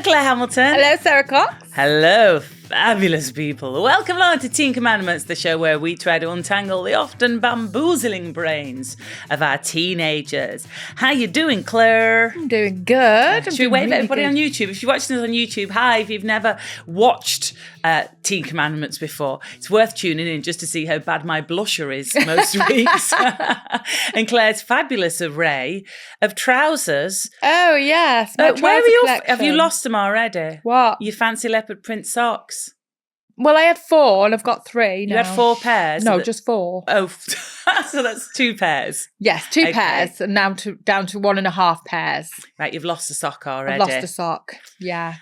Claire Hamilton. Hello, Sarah Cox. Hello, fabulous people. Welcome along to Teen Commandments, the show where we try to untangle the often bamboozling brains of our teenagers. How you doing, Claire? I'm doing good. Should we wave at everybody on YouTube? If you're watching us on YouTube, hi. If you've never watched Teen Commandments before, it's worth tuning in just to see how bad my blusher is most weeks. And Claire's fabulous array of trousers. Oh, yes. Where are you? Have you lost them already? What? Your fancy leopard print socks. Well, I had 4 and I've got 3 now. You had 4 pairs? No, just 4. Oh, so that's 2 pairs. Yes, 2 pairs and now down to 1.5 pairs. Right, you've lost a sock already. I've lost a sock, yeah.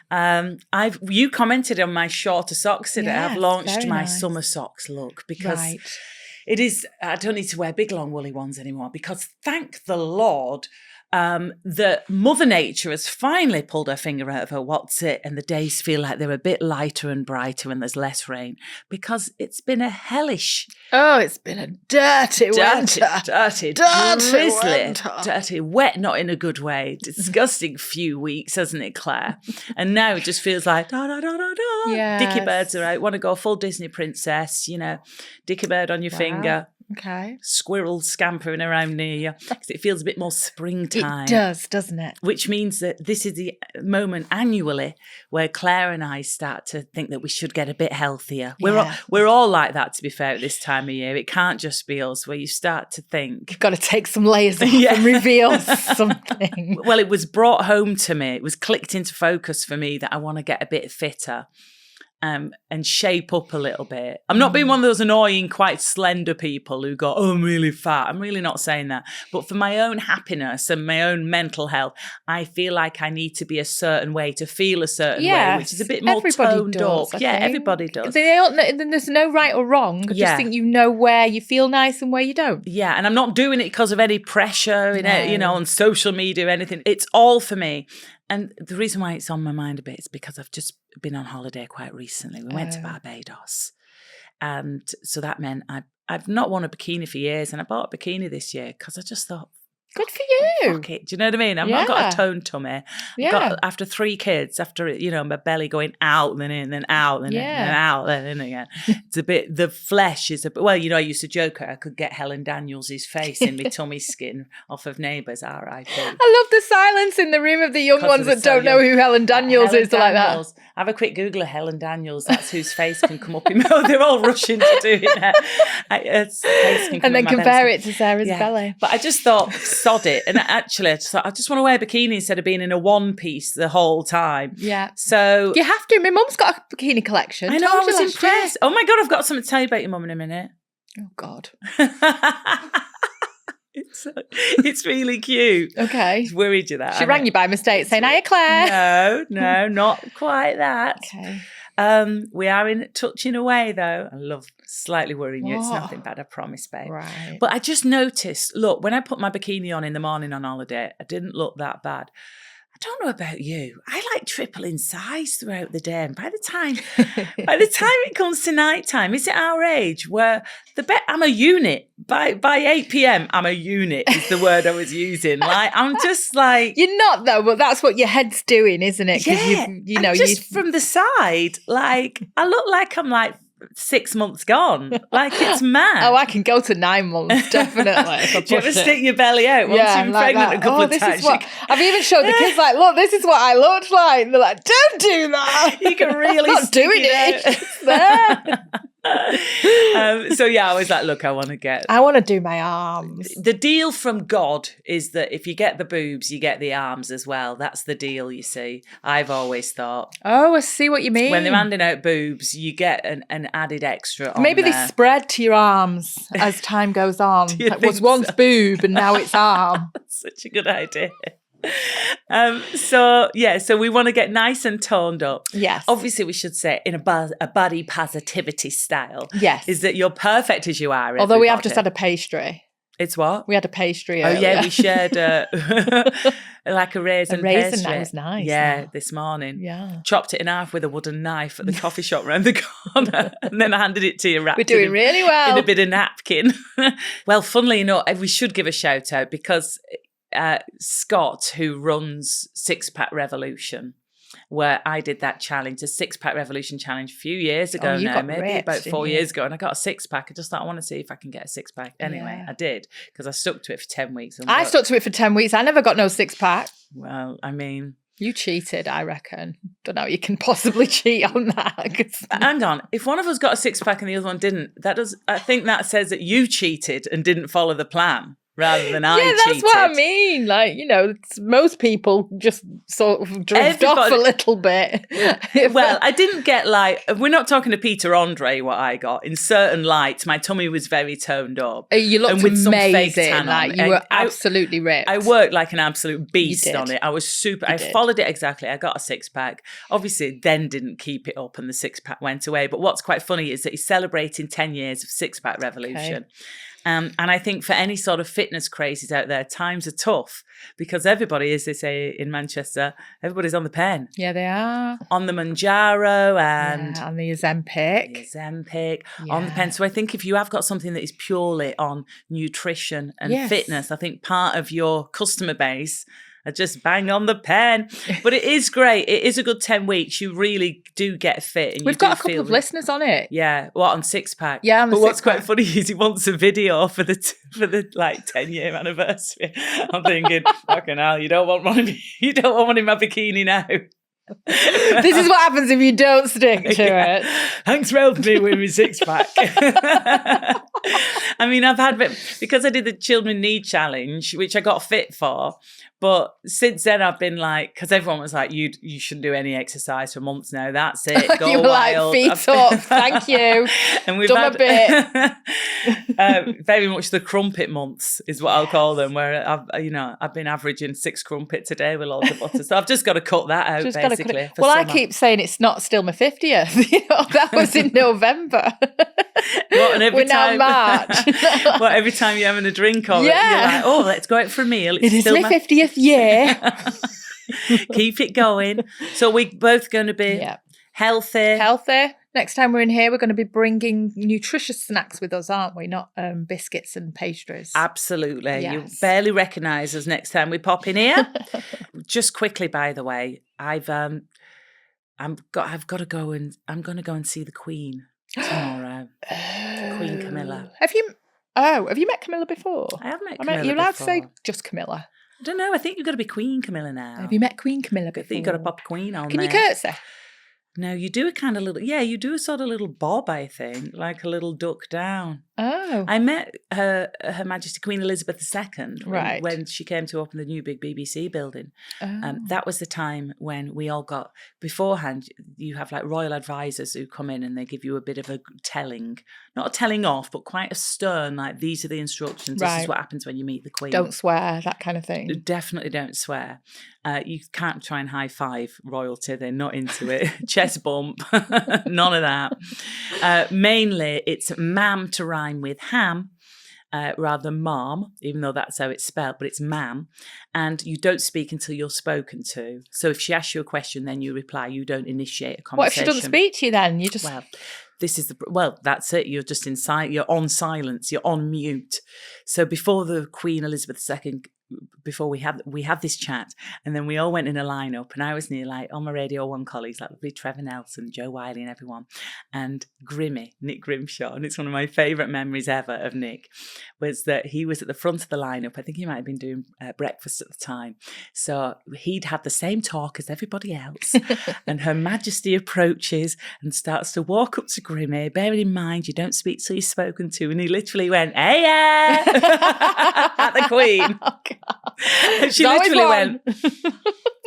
You commented on my shorter socks today. Yes, I've launched my nice. summer socks look because it is, I don't need to wear big long woolly ones anymore because thank the Lord, that Mother Nature has finally pulled her finger out of her what's-it and the days feel like they're a bit lighter and brighter when there's less rain because it's been a hellish... Oh, it's been a dirty winter. Dirty, drizzly, winter. Dirty, wet, not in a good way. Disgusting few weeks, hasn't it, Claire? And now it just feels like, Yes. Dicky birds are out. Want to go full Disney princess, Dicky bird on your finger. Okay. Squirrels scampering around near you. Because it feels a bit more springtime. It does, doesn't it? Which means that this is the moment annually where Claire and I start to think that we should get a bit healthier. We're all like that, to be fair, at this time of year. It can't just be us, where you start to think. You've got to take some layers off and reveal something. Well, it was brought home to me. It was clicked into focus for me that I want to get a bit fitter. And shape up a little bit. I'm not being one of those annoying, quite slender people who go, oh, I'm really fat. I'm really not saying that. But for my own happiness and my own mental health, I feel like I need to be a certain way to feel a certain way, which is a bit more toned up. Everybody does. There's no right or wrong. I just think you know where you feel nice and where you don't. Yeah, and I'm not doing it because of any pressure, on social media or anything. It's all for me. And the reason why it's on my mind a bit is because I've just been on holiday quite recently. We went to Barbados. And so that meant I've not worn a bikini for years. And I bought a bikini this year because I just thought, good for you. Fuck it. Do you know what I mean? I've not got a toned tummy. I've got, after 3 kids, after, my belly going out, then in, then out, then in, then out, then in again. It's a bit, the flesh is a bit, I used to joke I could get Helen Daniels' face in my tummy skin off of Neighbours, R.I.P. I love the silence in the room of the young ones that don't know who Helen Daniels is like that. Have a quick Google of Helen Daniels. That's whose face can come up in my... They're all rushing to do it. And then compare it to Sarah's belly. But I just thought, sod it. And actually, I just want to wear a bikini instead of being in a one-piece the whole time. Yeah. So... You have to. My mum's got a bikini collection. I know, I was impressed. Oh my God, I've got something to tell you about your mum in a minute. Oh God. It's really cute. Okay. It's worried you that. She rang you by mistake saying, hiya, Claire. No, not quite that. Okay. We are touching away though. I love slightly worrying you. What? It's nothing bad, I promise, babe. Right. But I just noticed, look, when I put my bikini on in the morning on holiday, I didn't look that bad. I don't know about you. I like triple in size throughout the day. And by the time it comes to night time, is it our age where I'm a unit. By 8 p.m, I'm a unit is the word I was using. Like, I'm just like... You're not though, but that's what your head's doing, isn't it? Yeah, from the side, like, I look like I'm like 6 months gone. Like, it's mad. Oh, I can go to 9 months, definitely. Do you ever stick your belly out once you've been pregnant a couple of times? I've even showed the kids, like, look, this is what I looked like. And they're like, don't do that. You can really I'm not doing it. It's there. I was like, look, I want to do my arms. The deal from God is that if you get the boobs, you get the arms as well. That's the deal, you see. I've always thought. Oh, I see what you mean. When they're handing out boobs, you get an added extra on Maybe there. they spread to your arms as time goes on. It was once boob and now it's arm. That's such a good idea. So we want to get nice and toned up. Yes. Obviously, we should say in a body positivity style. Yes. Is that you're perfect as you are. Although we have just had a pastry. It's what? We had a pastry earlier. Oh, yeah, we shared like a raisin pastry. That was nice. Yeah, this morning. Yeah. Chopped it in half with a wooden knife at the coffee shop round the corner and then I handed it to you wrapped We're doing really well. in a bit of napkin. Well, funnily enough, we should give a shout out because Scott, who runs Six Pack Revolution, where I did that challenge, a 6-pack revolution challenge a few years ago now, maybe ripped, about 4 years ago. And I got a 6-pack. I just thought, I want to see if I can get a 6-pack. Anyway, I did, because I stuck to it for 10 weeks. I stuck to it for 10 weeks. I never got no 6-pack. Well, I mean... You cheated, I reckon. Don't know how you can possibly cheat on that. Hang on. If one of us got a 6-pack and the other one didn't, I think that says that you cheated and didn't follow the plan rather than I cheated. Yeah, that's what I mean. Like, most people just sort of drift off a little bit. Well, I didn't get we're not talking to Peter Andre what I got. In certain lights, my tummy was very toned up. You looked amazing. You were absolutely ripped. I worked like an absolute beast on it. I was super. I followed it exactly. I got a 6-pack. Obviously, then didn't keep it up and the 6-pack went away. But what's quite funny is that he's celebrating 10 years of 6-pack revolution. Okay. And I think for any sort of fitness crazies out there, times are tough because everybody, as they say in Manchester, everybody's on the pen. Yeah, they are. On the Manjaro and... on the Ozempic. On the pen. So I think if you have got something that is purely on nutrition and fitness, I think part of your customer base are just bang on the pen. But it is great. It is a good 10 weeks. You really do get fit. And we've got a couple of listeners on it. Yeah. What, on 6-pack? Yeah, on the 6-pack. But what's quite funny is he wants a video for the 10-year anniversary. I'm thinking, fucking hell, you don't want one in my bikini now. This is what happens if you don't stick to it. Thanks for helping me with my 6-pack. I mean, because I did the Children Need Challenge, which I got fit for, but since then I've been because everyone was like, you shouldn't do any exercise for months now. That's it. Go you were wild. Feet up. Thank you. And we've done a bit. Very much the crumpet months is what I'll call them, where I've been averaging 6 crumpets a day with loads of butter. So I've just got to cut that out basically. Well, I keep saying it's not still my 50th. That was in November. We're now March. Well, every time you're having a drink or you're like, oh, let's go out for a meal. It is my 50th year. Keep it going. So we're both going to be healthy. Next time we're in here, we're going to be bringing nutritious snacks with us, aren't we? Not biscuits and pastries. Absolutely. Yes. You barely recognise us next time we pop in here. Just quickly, by the way, I've got to go and I'm going to go and see the Queen tomorrow. Queen Camilla. Have you met Camilla before? I have met Camilla. You're allowed to say just Camilla. I don't know. I think you've got to be Queen Camilla now. Have you met Queen Camilla before? I think you've got to pop Queen on. Can you curtsy? No, you do a kind of little, you do a sort of little bob, I think, like a little duck down. Oh. I met Her Majesty Queen Elizabeth II when she came to open the new big BBC building. Oh. That was the time when we all got, beforehand, you have like royal advisors who come in and they give you a bit of a telling, not a telling off, but quite a stern, like these are the instructions, this is what happens when you meet the Queen. Don't swear, that kind of thing. Definitely don't swear. You can't try and high-five royalty, they're not into it. Chest bump, none of that. Mainly, it's ma'am to rhyme with ham, rather than mom, even though that's how it's spelled, but it's ma'am. And you don't speak until you're spoken to. So if she asks you a question, then you reply. You don't initiate a conversation. What if she doesn't speak to you then? You just... That's it. You're just you're on silence. You're on mute. So before the Queen Elizabeth II, before we had this chat, and then we all went in a lineup, and I was near all my Radio 1 colleagues, like lovely Trevor Nelson, Joe Wiley and everyone, and Nick Grimshaw, and it's one of my favourite memories ever of Nick, was that he was at the front of the lineup. I think he might have been doing breakfast at the time. So he'd had the same talk as everybody else, and Her Majesty approaches and starts to walk up to Grimmy, bearing in mind you don't speak till you're spoken to, and he literally went, hey, at the Queen. Oh, God. And she literally went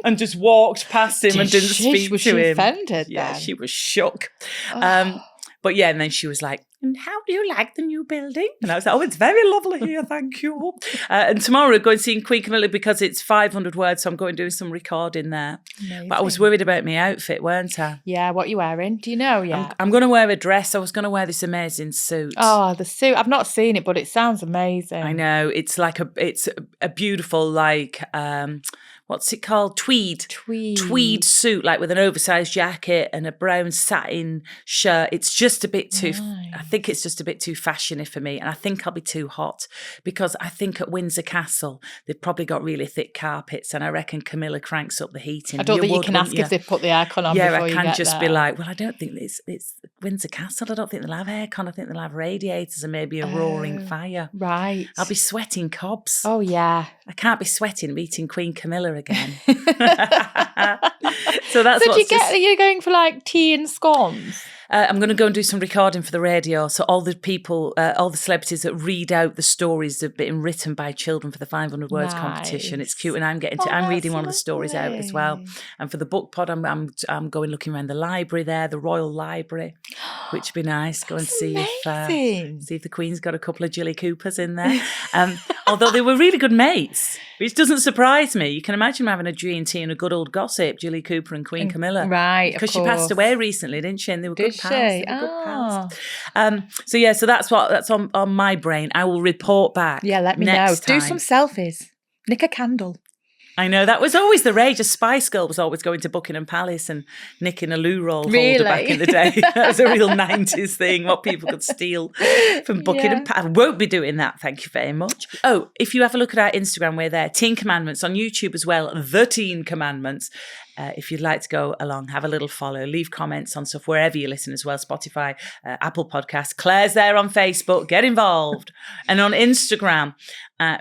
and just walked past him and didn't speak to him. Was she offended Yeah, then? she was shook. Oh. But yeah, and then she was like, and how do you like the new building? And I was like, oh, it's very lovely here, thank you. And tomorrow we're going to see Queen Camilla because it's 500 words, so I'm going to do some recording there. Amazing. But I was worried about my outfit, weren't I? Yeah, what are you wearing? Do you know yet? I'm going to wear a dress. I was going to wear this amazing suit. Oh, the suit. I've not seen it, but it sounds amazing. I know. It's like it's a beautiful, what's it called? Tweed suit, like with an oversized jacket and a brown satin shirt. It's just a bit too, I think it's just a bit too fashiony for me. And I think I'll be too hot because I think at Windsor Castle, they've probably got really thick carpets and I reckon Camilla cranks up the heating. I don't think you can ask if they've put the aircon on before you get there. Yeah, I can just be like, well, I don't think it's Windsor Castle. I don't think they'll have aircon. I think they'll have radiators and maybe a roaring fire. Right. I'll be sweating cobs. Oh, yeah. I can't be sweating meeting Queen Camilla again. So that's are you going for like tea and scones? I'm going to go and do some recording for the radio. So all the people, all the celebrities that read out the stories have been written by children for the 500 words competition. It's cute, and I'm reading one of the stories out as well. And for the book pod, I'm going looking around the library there, the Royal Library, which would be nice. Go and see if the Queen's got a couple of Jilly Coopers in there. Although they were really good mates, which doesn't surprise me. You can imagine having a G&T and a good old gossip, Jilly Cooper and Queen Camilla, right? Because she passed away recently, didn't she? And they were good pals. So So that's on my brain. I will report back. Yeah, let me know. Do some selfies. Nick a candle. I know, that was always the rage. A Spice Girl was always going to Buckingham Palace and nicking a loo roll holder back in the day. That was a real 90s thing, what people could steal from Buckingham Palace. I won't be doing that, thank you very much. Oh, if you have a look at our Instagram, we're there. Teen Commandments on YouTube as well. The Teen Commandments. If you'd like to go along, have a little follow, leave comments on stuff wherever you listen as well, Spotify, Apple Podcasts. Claire's there on Facebook. Get involved. And on Instagram,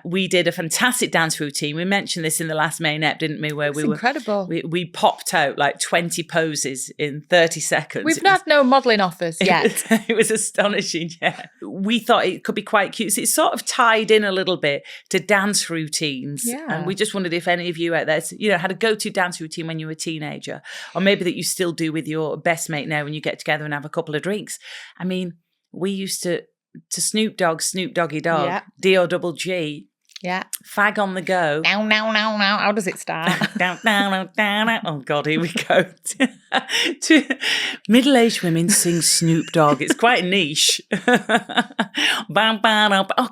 we did a fantastic dance routine. We mentioned this in the last main ep, didn't we? Where incredible. We popped out like 20 poses in 30 seconds. We've not had no modelling offers yet. It was astonishing, yeah. We thought it could be quite cute. So it's sort of tied in a little bit to dance routines. Yeah. And we just wondered if any of you out there, had a go-to dance routine when you were a teenager, or maybe that you still do with your best mate now when you get together and have a couple of drinks. I mean, we used to Snoop Doggy Dog, D-O-double-G. Yeah. Fag on the go. Now. How does it start? Down. Oh, God, here we go. To middle-aged women sing Snoop Dogg. It's quite niche. Oh,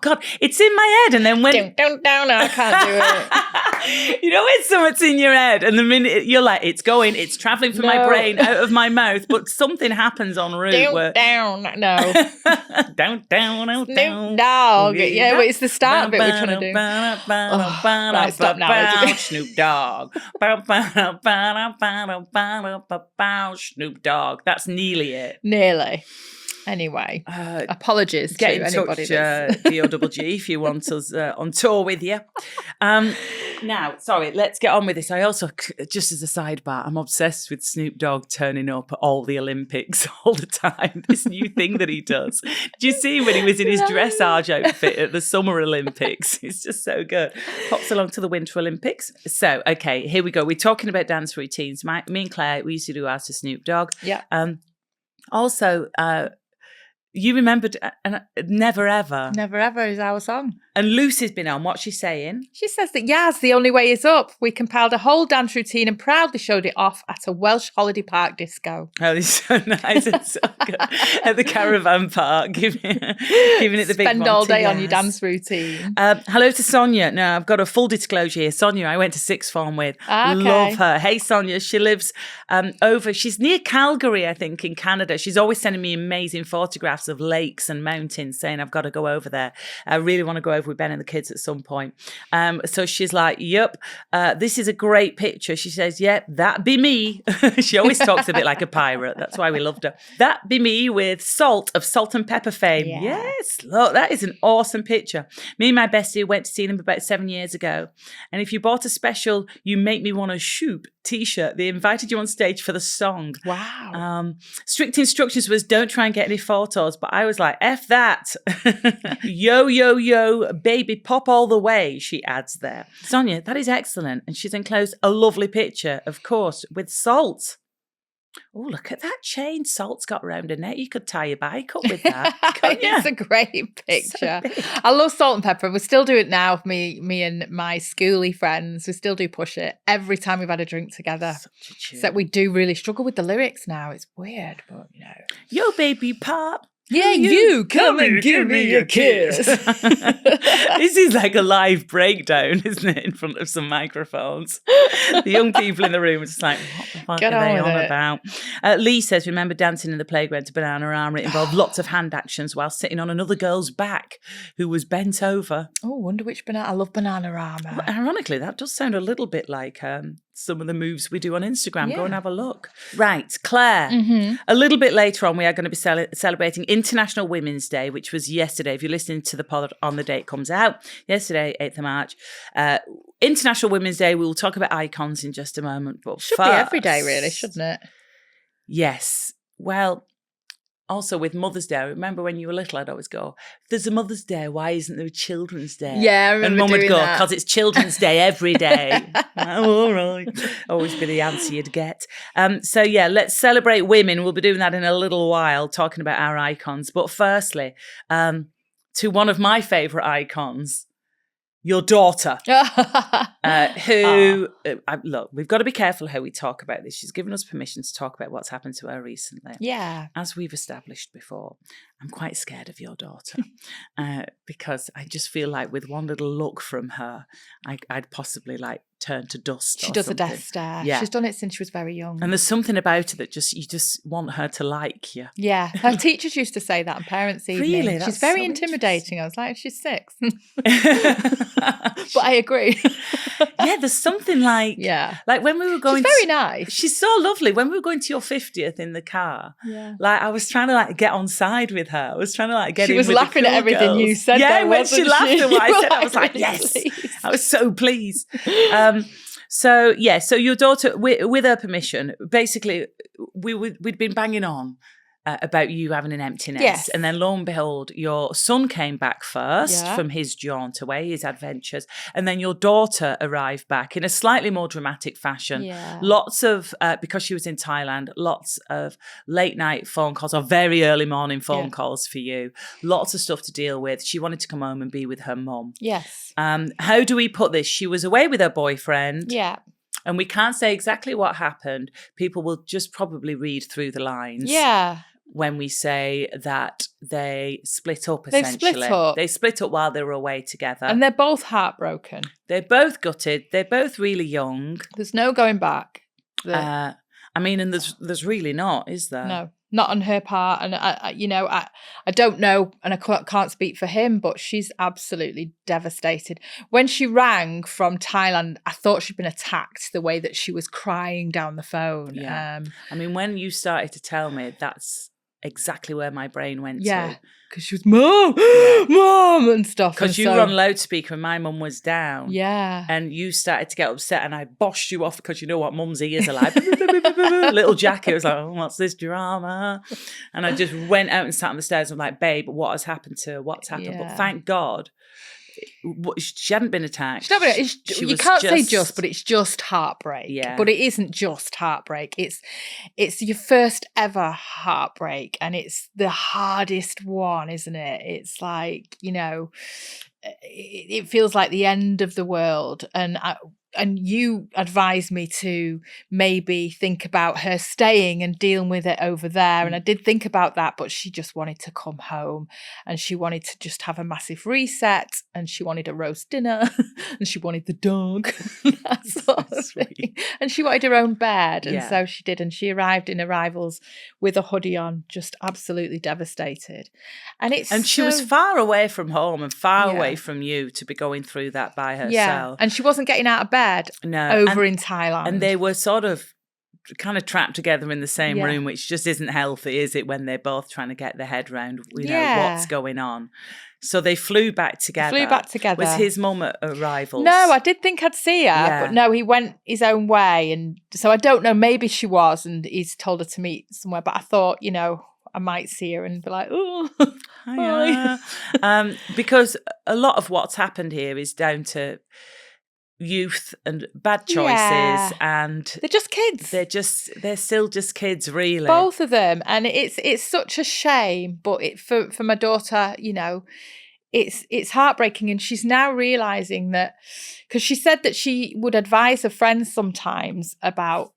God, it's in my head. And then when... Down, I can't do it. You know when something's in your head and the minute you're like, it's travelling from my brain out of my mouth, but something happens en route. Down. Down. Snoop Dogg. Yeah, but it's the start bit we're trying to do. Right, stop now. Snoop Dogg. Snoop Dogg. That's nearly it. Nearly. Anyway, apologies get to in anybody. Touch, D-O-double-G, if you want us on tour with you. Now, sorry, let's get on with this. I also, just as a sidebar, I'm obsessed with Snoop Dogg turning up at all the Olympics all the time. This new thing that he does. Did you see when he was in his dressage outfit at the Summer Olympics? It's just so good. Pops along to the Winter Olympics. So, okay, here we go. We're talking about dance routines. Me and Claire, we used to do ours to Snoop Dogg. Yeah. Also, you remembered Never Ever. Never Ever is our song. And Lucy's been on. What's she saying? She says that, yes, the only way is up. We compiled a whole dance routine and proudly showed it off at a Welsh holiday park disco. Oh, it's so nice. It's so good. At the caravan park, giving it the big Spend all day on your dance routine. Hello to Sonia. Now, I've got a full disclosure here. Sonia, I went to sixth form with. Okay. Love her. Hey, Sonia. She lives she's near Calgary, I think, in Canada. She's always sending me amazing photographs of lakes and mountains, saying I've got to go over there. I really want to go over with Ben and the kids at some point. So she's like, yep, this is a great picture. She says, yep, that be me. She always talks a bit like a pirate. That's why we loved her. That be me with Salt of Salt and Pepper fame. Yeah. Yes, look, that is an awesome picture. Me and my bestie went to see them about 7 years ago. And if you bought a special You Make Me Want to Shoot t-shirt, they invited you on stage for the song. Wow. Strict instructions was don't try and get any photos, but I was like, F that. Yo, baby, pop all the way, she adds there. Sonia, that is excellent. And she's enclosed a lovely picture, of course, with Salt. Oh, look at that chain Salt's got around her neck. You could tie your bike up with that. It's a great picture. So I love Salt and Pepper. We still do it now. Me and my schooly friends, we still do push it every time we've had a drink together. Except we do really struggle with the lyrics now. It's weird, but Yo, baby, pop. Yeah, you come and give me a kiss. This is like a live breakdown, isn't it, in front of some microphones? The young people in the room are just like, what the fuck Get are they on with on it. about? Lee says, remember dancing in the playground to Bananarama? It involved lots of hand actions while sitting on another girl's back who was bent over. Oh, wonder which banana. I love Bananarama. Well, ironically, that does sound a little bit like some of the moves we do on Instagram. Go and have a look. Right, Claire. Mm-hmm. A little bit later on, we are going to be celebrating International Women's Day, which was yesterday. If you're listening to the pod on the day it comes out, yesterday, 8th of March. International Women's Day, we will talk about icons in just a moment. But Should be every day, really, shouldn't it? Yes. Well, also with Mother's Day, I remember when you were little, I'd always go, if there's a Mother's Day, why isn't there a Children's Day? Yeah, I remember and Mum would doing go, that. because it's Children's Day every day. Oh, all right. Always be the answer you'd get. So yeah, let's celebrate women. We'll be doing that in a little while, talking about our icons. But firstly, to one of my favourite icons, your daughter, who, look, we've got to be careful how we talk about this. She's given us permission to talk about what's happened to her recently. Yeah. As we've established before, I'm quite scared of your daughter because I just feel like with one little look from her, I'd possibly like turn to dust. She or does something. a death stare. Yeah. She's done it since she was very young. And there's something about her that you just want her to like you. Yeah. Her teachers used to say that on Parents' Evening. Really? She's That's very so intimidating. I was like, she's 6. But I agree. Yeah, there's something like, like when we were going She's very nice. She's so lovely. When we were going to your 50th in the car, like I was trying to like get on side with her. I was trying to like get in with the cool laughing at everything girls. you said. Yeah, though, when she laughed at what I said, I was like, really yes. pleased. I was so pleased. So your daughter, with her permission, basically we'd been banging on about you having an empty nest. Yes. And then lo and behold, your son came back first Yeah. from his jaunt away, his adventures. And then your daughter arrived back in a slightly more dramatic fashion. Yeah. Lots of, because she was in Thailand, lots of late night phone calls or very early morning phone calls for you. Lots of stuff to deal with. She wanted to come home and be with her mum. Yes. How do we put this? She was away with her boyfriend. Yeah. And we can't say exactly what happened. People will just probably read through the lines. Yeah. When we say that they split up, They've essentially. split up. They split up while they were away together. And they're both heartbroken. They're both gutted. They're both really young. There's no going back. I mean, and there's really not, is there? No, not on her part. And I don't know, and I can't speak for him, but she's absolutely devastated. When she rang from Thailand, I thought she'd been attacked. The way that she was crying down the phone. Yeah. I mean, when you started to tell me, that's exactly where my brain went to. Because she was, Mom, Mom, and stuff. Because you were on loudspeaker and my mum was down. Yeah. And you started to get upset and I bossed you off because you know what mum's ears are like. Little Jackie was like, oh, what's this drama? And I just went out and sat on the stairs and was like, babe, what has happened to her? What's happened? Yeah. But thank God, she hadn't been attacked. You can't say just, but it's just heartbreak. Yeah. But it isn't just heartbreak. It's your first ever heartbreak, and it's the hardest one, isn't it? It's like, it feels like the end of the world. And you advised me to maybe think about her staying and dealing with it over there. And I did think about that, but she just wanted to come home and she wanted to just have a massive reset and she wanted a roast dinner and she wanted the dog. That sort of thing. And she wanted her own bed. And so she did. And she arrived in arrivals with a hoodie on, just absolutely devastated. And she was far away from home and far away from you to be going through that by herself. Yeah. And she wasn't getting out of bed. Over in Thailand. And they were sort of kind of trapped together in the same room, which just isn't healthy, is it, when they're both trying to get their head around what's going on. So they flew back together. Was his mum at arrivals? No, I did think I'd see her, but no, he went his own way. And so I don't know, maybe she was and he's told her to meet somewhere. But I thought, I might see her and be like, oh, hi. Because a lot of what's happened here is down to youth and bad choices, and they're just kids. They're still just kids, really. Both of them, and it's such a shame. But for my daughter, it's heartbreaking, and she's now realizing that, because she said that she would advise her friends sometimes about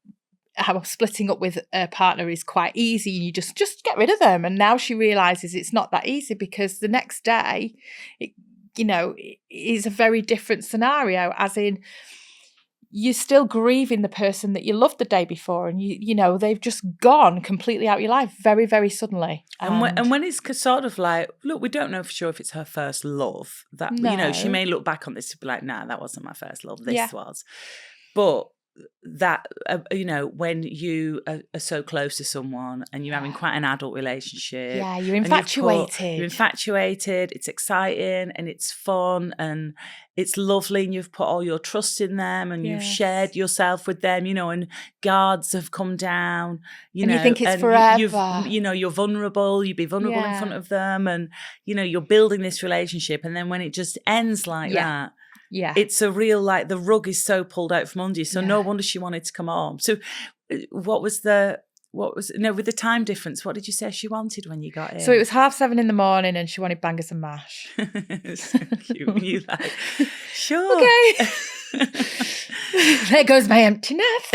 how splitting up with a partner is quite easy and you just get rid of them. And now she realizes it's not that easy, because the next day, it is a very different scenario, as in you're still grieving the person that you loved the day before, and they've just gone completely out of your life very, very suddenly. And when it's sort of like, look, we don't know for sure if it's her first love. That she may look back on this and be like, nah, that wasn't my first love. This was. But that when you are so close to someone and you're having quite an adult relationship, you're infatuated. You're infatuated. It's exciting and it's fun and it's lovely, and you've put all your trust in them and you've shared yourself with them, and guards have come down, and you think it's forever. You're vulnerable. You be vulnerable in front of them, and you're building this relationship, and then when it just ends like that. Yeah. It's a real, the rug is so pulled out from under you. So no wonder she wanted to come home. So with the time difference, what did you say she wanted when you got in? So it was 7:30 in the morning and she wanted bangers and mash. So cute. You sure. Okay. There goes my empty nest.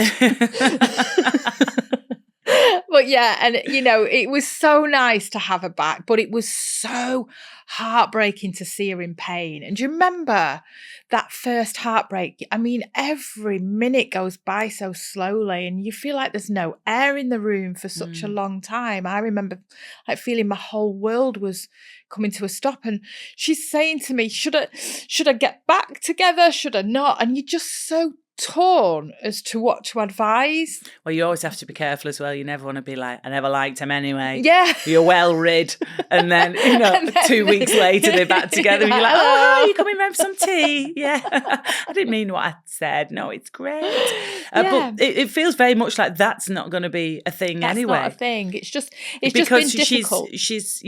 But and it was so nice to have her back, but it was so heartbreaking to see her in pain. And do you remember that first heartbreak? I mean, every minute goes by so slowly and you feel like there's no air in the room for such a long time. I remember feeling my whole world was coming to a stop, and she's saying to me, should I get back together? Should I not? And you're just so torn as to what to advise. Well, you always have to be careful as well. You never want to be like, I never liked him anyway. Yeah. You're well rid. And then, 2 weeks later, they're back together and you're like, oh, hi, you coming round for some tea? Yeah. I didn't mean what I said. No, it's great. But it feels very much like that's not going to be a thing anyway. That's not a thing. It's just been difficult. She's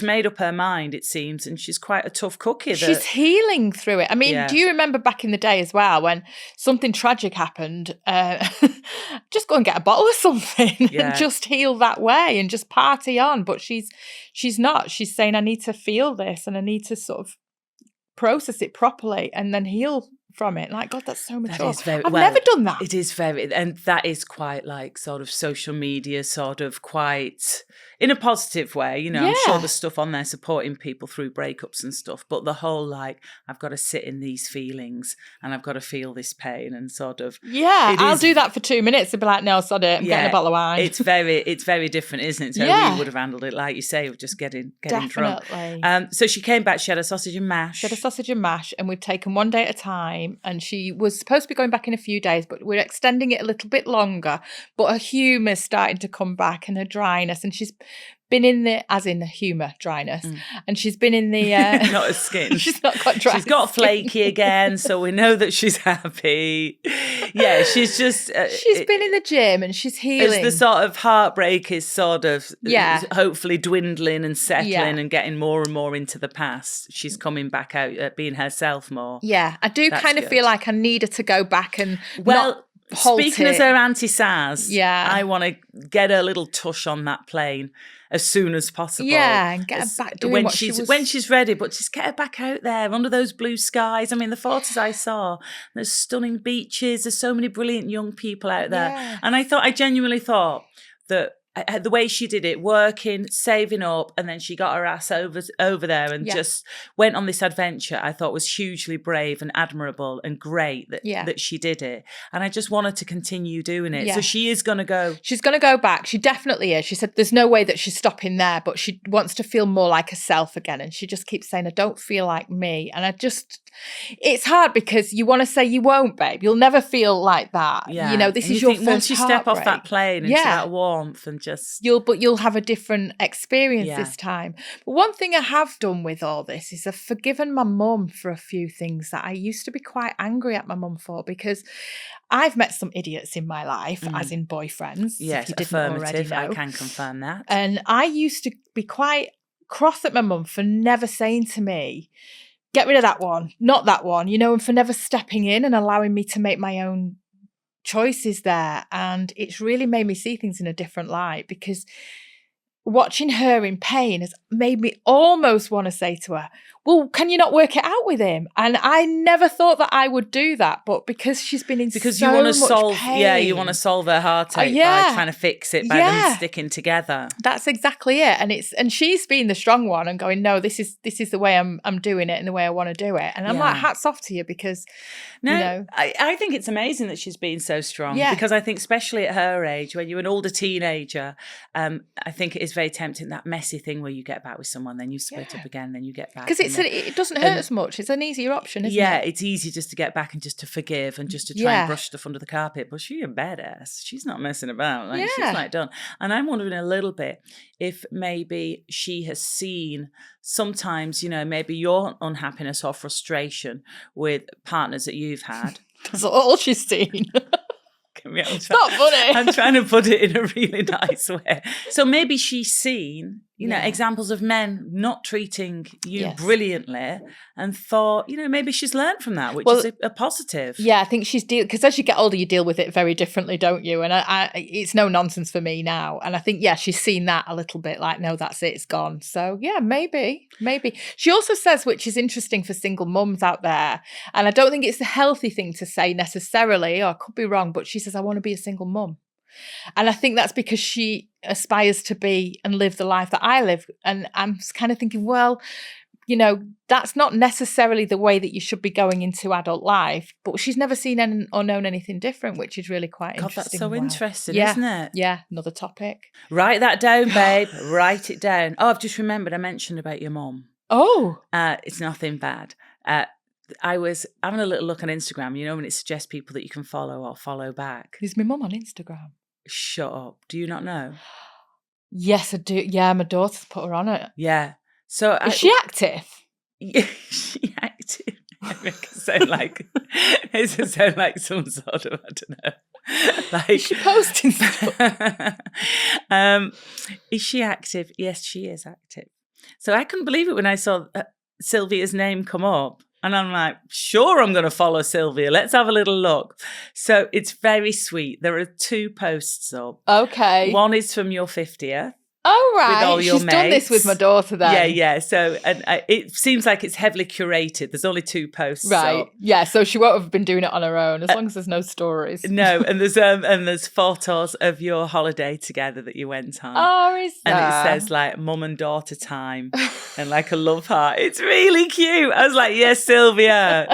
made up her mind, it seems, and she's quite a tough cookie. She's healing through it. I mean, do you remember back in the day as well, when something tragic happened, just go and get a bottle of something and just heal that way and just party on. But she's not. She's saying, I need to feel this and I need to sort of process it properly and then heal from it. Like, God, that's so mature. I've never done that. It is very, and that is quite sort of social media, sort of quite in a positive way. I'm sure there's stuff on there supporting people through breakups and stuff, but the whole I've got to sit in these feelings and I've got to feel this pain and sort of I'll do that for 2 minutes and be like, no, sod it, I'm getting a bottle of wine. It's very different, isn't it? So we would have handled it like you say, of just getting drunk. So she came back. She had a sausage and mash. And we've taken one day at a time. And she was supposed to be going back in a few days, but we're extending it a little bit longer. But her humour's starting to come back and her dryness. And she's been in as in the humour dryness. And she's been in the... not her skin. She's not got dry. She's got flaky again, so we know that she's happy. Yeah, she's just... she's been in the gym and she's healing. As the sort of heartbreak is sort of hopefully dwindling and settling and getting more and more into the past, she's coming back out, being herself more. Yeah, I do kind of feel like I need her to go back and not halt speaking it. as her anti-Saz, I want to get a little tush on that plane as soon as possible. Yeah, and get her back doing when she's ready, but just get her back out there under those blue skies. I mean, the photos I saw, there's stunning beaches, there's so many brilliant young people out there. Yeah. And I genuinely thought that the way she did it, working, saving up, and then she got her ass over there and just went on this adventure, I thought was hugely brave and admirable and great that she did it. And I just wanted to continue doing it. Yeah. So she is going to go. She's going to go back. She definitely is. She said there's no way that she's stopping there, but she wants to feel more like herself again. And she just keeps saying, I don't feel like me. And it's hard because you want to say you won't, babe. You'll never feel like that. Yeah. This is your first once you step off that plane into that warmth and you'll have a different experience this time. But one thing I have done with all this is I've forgiven my mum for a few things that I used to be quite angry at my mum for, because I've met some idiots in my life, as in boyfriends. Yes, if you didn't already know. I can confirm that. And I used to be quite cross at my mum for never saying to me, get rid of that one, not that one, and for never stepping in and allowing me to make my own choices there. And it's really made me see things in a different light, because watching her in pain has made me almost want to say to her, well, can you not work it out with him? And I never thought that I would do that, but because she's been in because so you want to much solve, pain, you want to solve her heartache yeah. by trying to fix it by them sticking together. That's exactly it. And she's been the strong one and going, no, this is the way I'm doing it and the way I want to do it. And I'm like, hats off to you, because I think it's amazing that she's been so strong, because I think especially at her age, when you're an older teenager, I think it is very tempting, that messy thing where you get back with someone, then you split up again, then you get back. Because it doesn't hurt as much. It's an easier option, isn't it? Yeah, it's easy just to get back and just to forgive and just to try and brush stuff under the carpet. But she's a badass. She's not messing about. Like, she's like done. And I'm wondering a little bit if maybe she has seen sometimes, maybe your unhappiness or frustration with partners that you've had. That's all she's seen. It's not funny. I'm trying to put it in a really nice way. So maybe she's seen, examples of men not treating you brilliantly, and thought, maybe she's learned from that, which is a positive. Yeah, I think she's because as you get older, you deal with it very differently, don't you? And it's no nonsense for me now. And I think, she's seen that a little bit, like, no, that's it, it's gone. So yeah, maybe. She also says, which is interesting for single mums out there, and I don't think it's a healthy thing to say necessarily, or I could be wrong, but she says, I want to be a single mum. And I think that's because she aspires to be and live the life that I live. And I'm kind of thinking, well, that's not necessarily the way that you should be going into adult life. But she's never seen or known anything different, which is really quite interesting. That's so interesting, isn't it? Yeah, another topic. Write that down, babe. Write it down. Oh, I've just remembered I mentioned about your mum. Oh. It's nothing bad. I was having a little look on Instagram, when it suggests people that you can follow or follow back. Is my mum on Instagram? Shut up. Do you not know? Yes, I do. Yeah, my daughter's put her on it. Yeah. So is she active? Yeah, she active. It makes it sound like some sort of, I don't know. Like, is she posting stuff? Is she active? Yes, she is active. So I couldn't believe it when I saw Sylvia's name come up. And I'm like, sure, I'm going to follow Sylvia. Let's have a little look. So it's very sweet. There are 2 posts up. Okay. One is from your 50th. Oh, right. With all your She's mates. done this with my daughter then. Yeah. So it seems like it's heavily curated. There's only 2 posts. Right. Up. Yeah. So she won't have been doing it on her own, as long as there's no stories. No. And there's photos of your holiday together that you went on. Oh, is that? And it says like mum and daughter time and like a love heart. It's really cute. I was like, yes, Sylvia.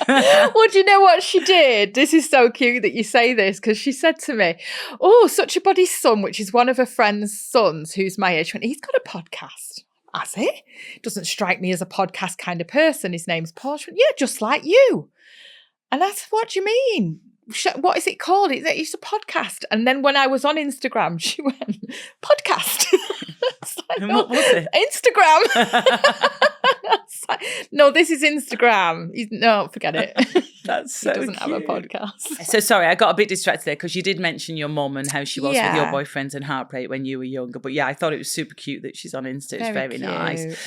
Well, do you know what she did? This is so cute that you say this, because she said to me, oh, Such a Body's son, which is one of her friend's sons who's my age, he's got a podcast. Has he? Doesn't strike me as a podcast kind of person. His name's Paul. She went, yeah, just like you. And I said, what do you mean? What is it called? It's a podcast. And then when I was on Instagram, she went, podcast. Like, and what was it? Instagram. Like, no, this is Instagram. No, forget it. That's so He doesn't have a cute. podcast. So sorry, I got a bit distracted there because you did mention your mum and how she was with your Yeah. boyfriends and heartbreak when you were younger. But yeah, I thought it was super cute that she's on Insta. It's very cute. nice.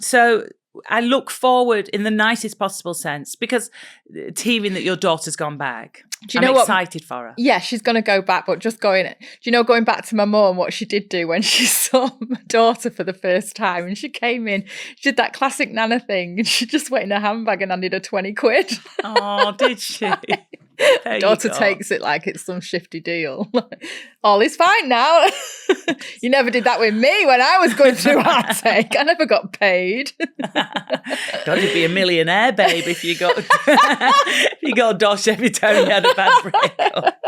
So I look forward in the nicest possible sense, because to hearing that your daughter's gone back. Do you know I'm what? excited for her. Yeah, she's going to go back, but just going, do you know, going back to my mum, what she did do when she saw my daughter for the first time, and she came in, she did that classic Nana thing, and she just went in her handbag and handed her 20 quid. Oh, did she? Daughter takes it like it's some shifty deal. All is fine now. You never did that with me when I was going through heartache. I never got paid. God, you'd be a millionaire, babe, if you got dosh every time you had a bad breakup.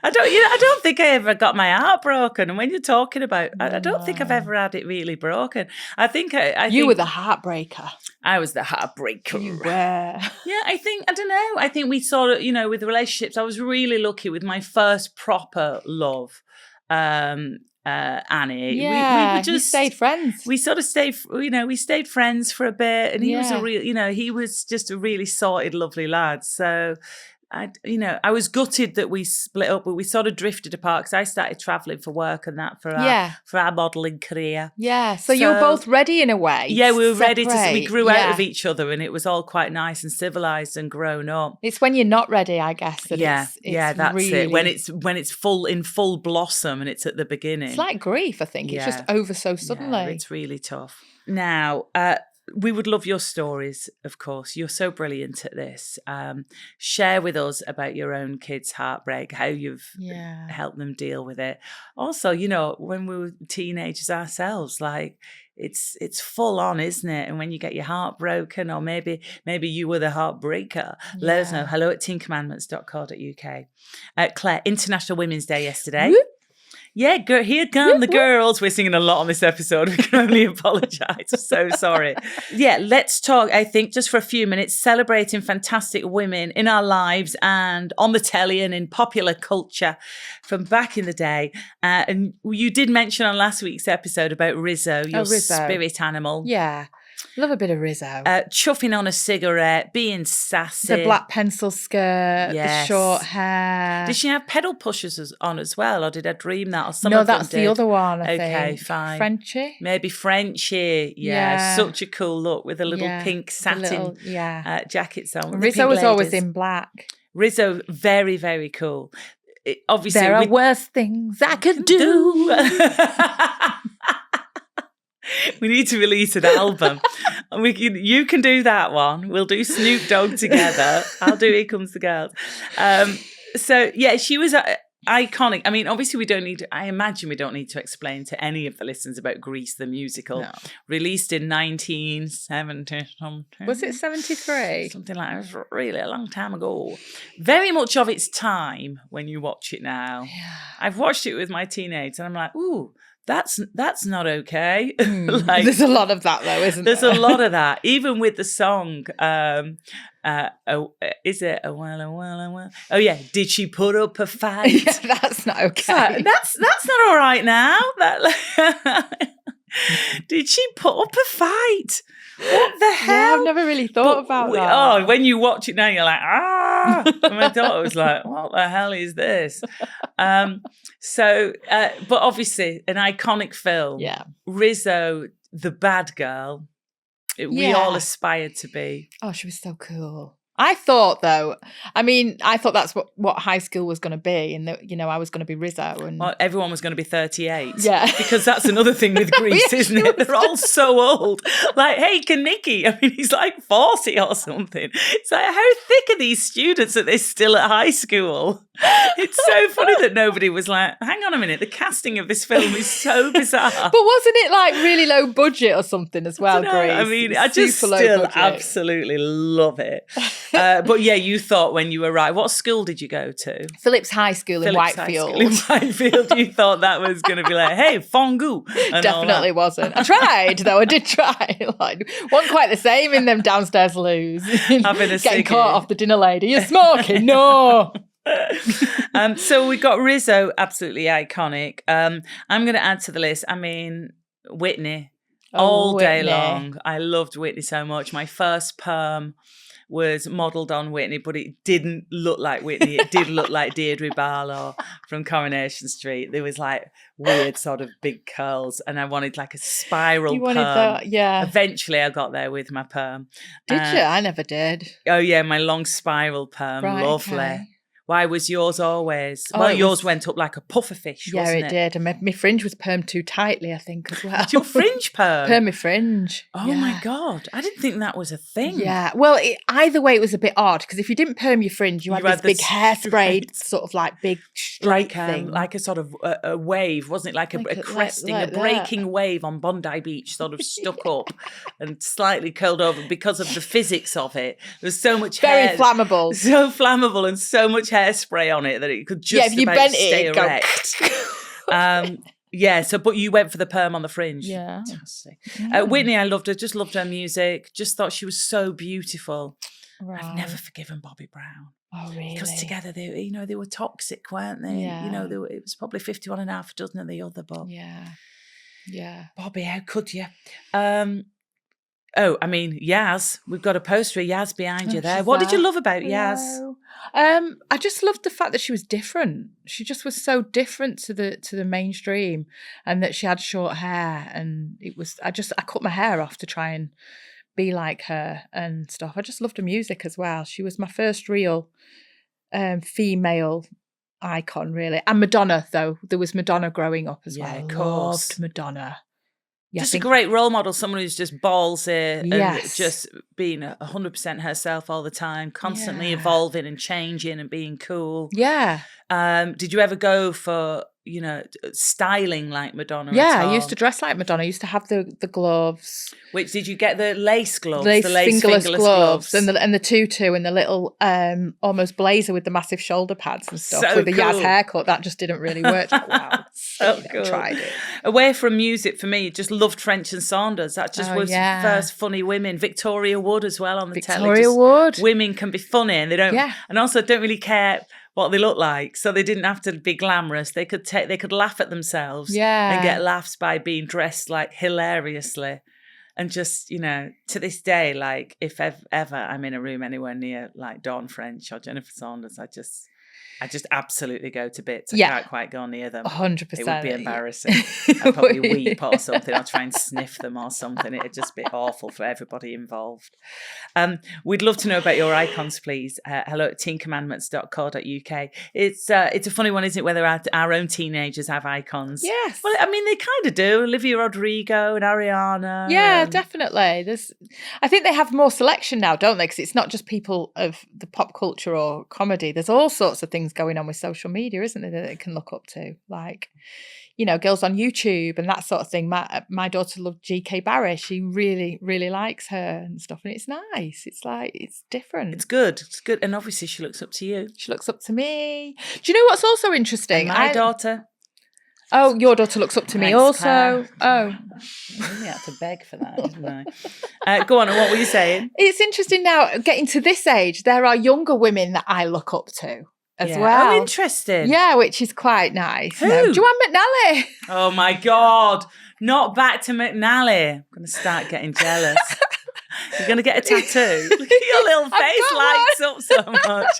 I don't think I ever got my heart broken. And when you're talking about, I don't think I've ever had it really broken. I think you were the heartbreaker. I was the heartbreaker. You were. Yeah, I don't know. I think we sort of, with relationships, I was really lucky with my first proper love. Annie. Yeah, we just you stayed friends. We sort of stayed, we stayed friends for a bit, and he was a real, he was just a really sorted, lovely lad. So I was gutted that we split up, but we sort of drifted apart because I started travelling for work and that for our modelling career. Yeah, so you were both ready in a way. Yeah, we were ready to. We grew out of Yeah. each other, and it was all quite nice and civilized and grown up. It's when you're not ready, I guess. That That's really, it. When it's in full blossom and it's at the beginning. It's like grief. I think it's just over so suddenly. Yeah, it's really tough. Now, we would love your stories, of course. You're so brilliant at this. Share with us about your own kids' heartbreak, how you've helped them deal with it. Also, when we were teenagers ourselves, like it's full on, isn't it? And when you get your heart broken, or maybe you were the heartbreaker, let us know. hello@teencommandments.co.uk. Claire, International Women's Day yesterday. Whoop. Yeah, here come the girls. We're singing a lot on this episode. We can only apologise. So sorry. Yeah, let's talk, I think, just for a few minutes, celebrating fantastic women in our lives and on the telly and in popular culture from back in the day. And you did mention on last week's episode about Rizzo, your spirit animal. Yeah. Love a bit of Rizzo. Chuffing on a cigarette, being sassy. The black pencil skirt, the short hair. Did she have pedal pushers on as well, or did I dream that? Or some no, of them that's did? The other one, I think. Okay, fine. Frenchie? Maybe Frenchie. Yeah, such a cool look with a little pink satin jackets on. Rizzo was always in black. Rizzo, very, very cool. Obviously, there are worse things I could do. We need to release an album. You can do that one. We'll do Snoop Dogg together. I'll do Here Comes the Girls. So yeah, she was iconic. I mean, obviously I imagine we don't need to explain to any of the listeners about Grease the musical. No. Released in 1970 something. Was it 73? Something like that. It was really a long time ago. Very much of its time when you watch it now. Yeah. I've watched it with my teenagers and I'm like, ooh, that's not okay. Like, there's a lot of that though, isn't there? There's a lot of that. Even with the song, is it a while? Oh yeah, did she put up a fight? Yeah, that's not okay. So, that's not all right now. Did she put up a fight? What the hell? Yeah, I've never really thought about that. Oh, when you watch it now, you're like, ah. And my daughter was like, what the hell is this? But obviously, an iconic film. Yeah. Rizzo, the bad girl. We all aspired to be. Oh, she was so cool. I thought that's what high school was going to be, and that I was going to be Rizzo, and everyone was going to be 38. Yeah, because that's another thing with Grease, isn't it? They're all so old. Like, hey, Kaniki, I mean, he's like 40 or something. It's like, how thick are these students that they're still at high school? It's so funny that nobody was like, hang on a minute, the casting of this film is so bizarre. But wasn't it like really low budget or something as well, Grease? I mean, I just still absolutely love it. But yeah, you thought when you arrived, what school did you go to? Phillips High School in Whitefield. You thought that was going to be like, hey, fondue. Definitely wasn't. I tried, though. I did try. Like, wasn't quite the same in them downstairs loos. Getting caught off the dinner lady. You're smoking? No. So we got Rizzo, absolutely iconic. I'm going to add to the list. I mean, Whitney, all day long. I loved Whitney so much. My first perm was modelled on Whitney, but it didn't look like Whitney. It did look like Deirdre Barlow from Coronation Street. There was like weird sort of big curls, and I wanted like a spiral perm. That, yeah. Eventually I got there with my perm. Did you? I never did. Oh yeah, my long spiral perm. Right, lovely. Okay. Why was yours always? Yours went up like a pufferfish, wasn't it? Yeah, it did. And my fringe was permed too tightly, I think, as well. Did your fringe perm? Perm my fringe. Oh, my God. I didn't think that was a thing. Yeah. Well, either way, it was a bit odd, because if you didn't perm your fringe, you had this big hairspray, sort of like big straight thing. Like a sort of a wave, wasn't it? Like a cresting, a breaking wave on Bondi Beach sort of stuck up and slightly curled over because of the physics of it. There was so much hair. Very flammable. So flammable and so much hairspray on it that it could just if you about bent stay it, erect. But you went for the perm on the fringe. Yeah. Fantastic. Whitney, I loved her, just loved her music, just thought she was so beautiful. Right. I've never forgiven Bobby Brown. Oh, really? Because together they were toxic, weren't they? Yeah. It was probably 51 and a half dozen of the other, but yeah. Bobby, how could you? I mean, Yaz. We've got a poster of Yaz behind you there. What did you love about Yaz? I just loved the fact that she was different. She just was so different to the mainstream, and that she had short hair, and I cut my hair off to try and be like her and stuff. I just loved her music as well. She was my first real female icon, really. And Madonna, though. There was Madonna growing up as well. Yeah, of course. Loved Madonna. Yeah, just a great role model, someone who's just ballsy and Yes. just being 100% herself all the time, constantly Yeah. evolving and changing and being cool. Yeah. Did you ever go for, you know, styling like Madonna? Yeah, at all? I used to dress like Madonna. I used to have the gloves. Which did you get the lace gloves? Lace the lace fingerless gloves and and the tutu and the little almost blazer with the massive shoulder pads and stuff So with the Yaz cool. haircut. That just didn't really work. Wow. So cool. Tried it. Away from music, for me, just loved French and Saunders. That just was first funny women. Victoria Wood as well on the telly. Victoria Wood. Women can be funny and they don't, and also don't really care what they look like, so they didn't have to be glamorous. They could laugh at themselves, and get laughs by being dressed like hilariously. And just, you know, to this day, like if ever I'm in a room anywhere near like Dawn French or Jennifer Saunders, I just absolutely go to bits. I can't quite go near them. 100%. It would be embarrassing. I'd probably weep or something. I'll try and sniff them or something. It'd just be awful for everybody involved. We'd love to know about your icons, please. hello@teencommandments.co.uk. It's a funny one, isn't it, whether our own teenagers have icons? Yes. Well, I mean, they kind of do. Olivia Rodrigo and Ariana. Yeah, definitely. I think they have more selection now, don't they? Because it's not just people of the pop culture or comedy. There's all sorts of things going on with social media, isn't there, that they can look up to? Like, you know, girls on YouTube and that sort of thing. My daughter loved GK Barry. She really, really likes her and stuff. And it's nice. It's like, it's different. It's good. It's good. And obviously she looks up to you. She looks up to me. Do you know what's also interesting? And my daughter. Oh, your daughter looks up to me also. Claire. Oh. I really had to beg for that, didn't I? Go on, and what were you saying? It's interesting now, getting to this age, there are younger women that I look up to as well. Oh, interesting. Yeah, which is quite nice. Who? Joanne McNally. Oh, my God. Not back to McNally. I'm going to start getting jealous. You're going to get a tattoo. Look at your little face lights up so much.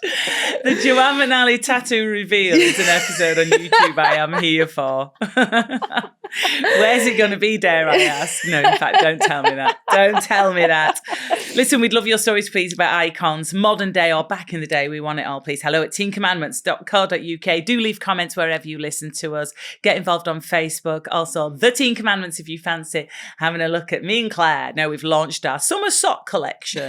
The Joanne McNally tattoo reveal is an episode on YouTube I am here for. Where's it going to be, dare I ask? No, in fact, don't tell me that. Don't tell me that. Listen, we'd love your stories, please, about icons, modern day or back in the day. We want it all, please. hello@teencommandments.co.uk. Do leave comments wherever you listen to us. Get involved on Facebook. Also, The Teen Commandments if you fancy having a look at me and Claire. Now we've launched our summer sock collection.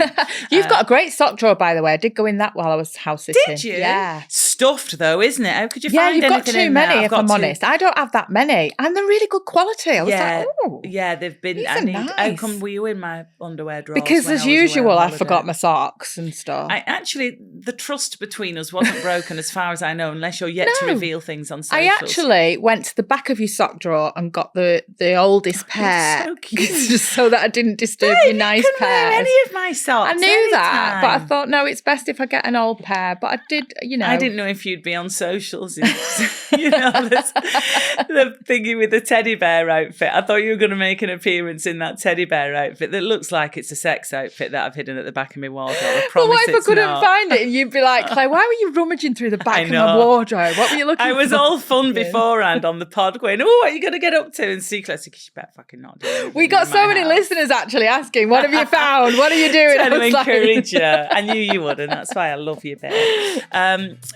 You've got a great sock drawer, by the way. I did go in that while I was house sitting. Did you? Yeah. Stuffed, though, isn't it? How could you find you've got anything too in many, there? if I'm honest. I don't have that many. And they're really good quality. I was like, oh. Yeah, they've been. Nice. How come were you in my underwear drawers? Because when as I was away usual, on I holiday? forgot my socks and stuff. The trust between us wasn't broken as far as I know, unless you're yet to reveal things on socials. I actually went to the back of your sock drawer and got the oldest pair. So cute. Just so that I didn't disturb your nice you couldn't wear pairs. any of my socks. I knew that, but I anytime. thought, no, it's best if I get an old pair. But I did, you know. I didn't know if you'd be on socials. You know, the thingy with the teddy bear outfit. I thought you were going to make an appearance in that teddy bear outfit that looks like it's a sex outfit that I've hidden at the back of my wardrobe. I promise Well, what if I it's couldn't not. find it? And you'd be like, Claire, why were you rummaging through the back I of my know. wardrobe? What were you looking for? I was all fun beforehand on the pod going, oh, what are you going to get up to? And see, Claire said, you better fucking not do it. We got so many listeners actually asking, what have you found? What are you doing? Trying to I was like- encourage you. I knew you would, and that's why I love you, babe.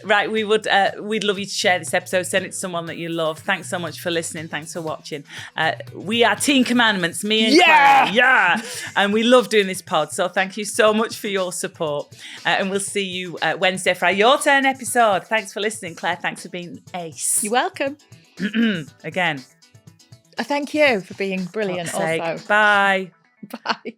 Right, we'd love you to share this episode. Send it to someone that you love. Thanks so much for listening. Thanks for watching. We are Teen Commandments, me and Claire. Yeah. And we love doing this pod. So thank you so much for your support. And we'll see you Wednesday for our Your Turn episode. Thanks for listening, Claire. Thanks for being ace. You're welcome. Again. Thank you for being brilliant also. Bye. Bye.